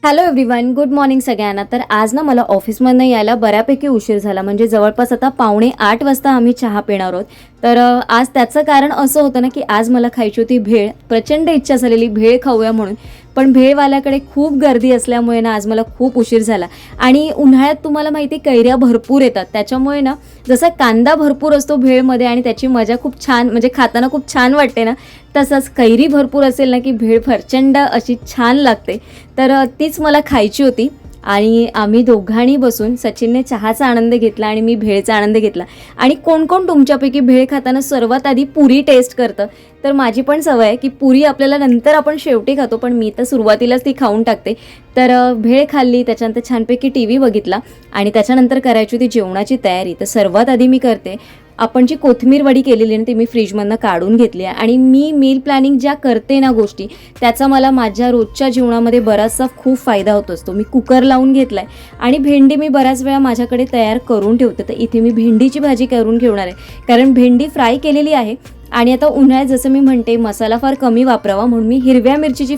Hello everyone, good morning सगळ्यांना. तर आज ना मला ऑफिसमधनं यायला बऱ्यापैकी उशीर झाला. म्हणजे जवळपास आता 7:45 वाजता आम्ही चहा पिणार आहोत. तर आज त्याचं कारण असं होतं ना की आज मला खायची होती भेळ. प्रचंड इच्छा झालेली भेळ खाऊया म्हणून. पण भेळवाल्याकडे खूप गर्दी असल्यामुळे ना आज मला खूप उशीर झाला. आणि उन्हाळ्यात तुम्हाला माहिती कैऱ्या भरपूर येतात, त्याच्यामुळे ना जसा कांदा भरपूर असतो भेळमध्ये आणि त्याची मजा खूप छान, म्हणजे खाताना खूप छान वाटते ना, तसंच कैरी भरपूर असेल ना की भेळ प्रचंड अशी छान लागते. तर तीच मला खायची होती. आणि आम्ही दोघांनी बसून सचिनने चहाचा आनंद घेतला आणि मी भेळचा आनंद घेतला. आणि कोण कोण तुमच्यापैकी भेळ खाताना सर्वात आधी पुरी टेस्ट करतं? तर माझी पण सवय आहे की पुरी आपल्याला नंतर आपण शेवटी खातो, पण मी तर सुरुवातीलाच ती खाऊन टाकते. तर भेळ खाल्ली, त्याच्यानंतर छानपैकी टी व्ही बघितला आणि त्याच्यानंतर करायची होती जेवणाची तयारी. तर सर्वात आधी मी करते, आपण जी कोथिंबीर वडी केलेली ना ती मी फ्रीजमधनं काढून घेतली आहे. आणि मी मील प्लॅनिंग ज्या करते ना गोष्टी, त्याचा मला माझ्या रोजच्या जीवनामध्ये बराचसा खूप फायदा होत असतो. मी कुकर लावून घेतला आहे आणि भेंडी मी बऱ्याच वेळा माझ्याकडे तयार करून ठेवते. तर इथे मी भेंडीची भाजी करून ठेवणार आहे, कारण भेंडी फ्राय केलेली आहे. आणि आता उन्हाळ्यात जसं मी म्हणते मसाला फार कमी वापरावा, म्हणून मी हिरव्या मिरचीची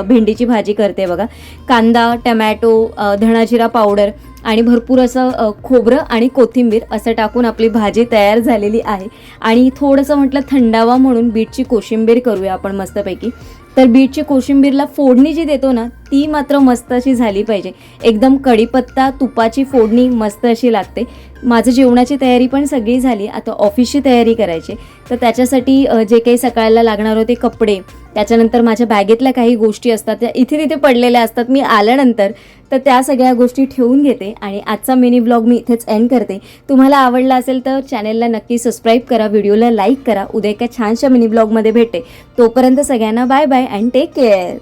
भेंडीची भाजी करते बघा. कांदा, टमॅटो, धणाजिरा पावडर आणि भरपूर असं खोबरं आणि कोथिंबीर असं टाकून आपली भाजी तयार झालेली आहे. आणि थोडंसं म्हटलं थंडावा म्हणून बीटची कोशिंबीर करूया आपण मस्तपैकी. तर बीटची कोशिंबीरला फोडणी जी देतो ना ती मात्र मस्त अशी झाली पाहिजे. एकदम कढीपत्ता तुपाची फोडणी मस्त अशी लागते. माझं जेवणाची तयारी पण सगळी झाली, आता ऑफिसची तयारी करायची. तर त्याच्यासाठी जे काही सकाळला लागणार होते कपडे, त्याच्यानंतर माझ्या बॅगेतल्या काही गोष्टी असतात त्या इथे तिथे पडलेल्या असतात मी आल्यानंतर, तर त्या सगळ्या गोष्टी ठेवून घेते. आणि आजचा मिनी ब्लॉग मी इथेच एंड करते. तुम्हाला आवडला असेल तर चॅनेलला नक्की सबस्क्राईब करा, व्हिडिओला लाईक करा. उद्या एका छानशा मिनी ब्लॉगमध्ये भेटते. तोपर्यंत सगळ्यांना bye bye and take care.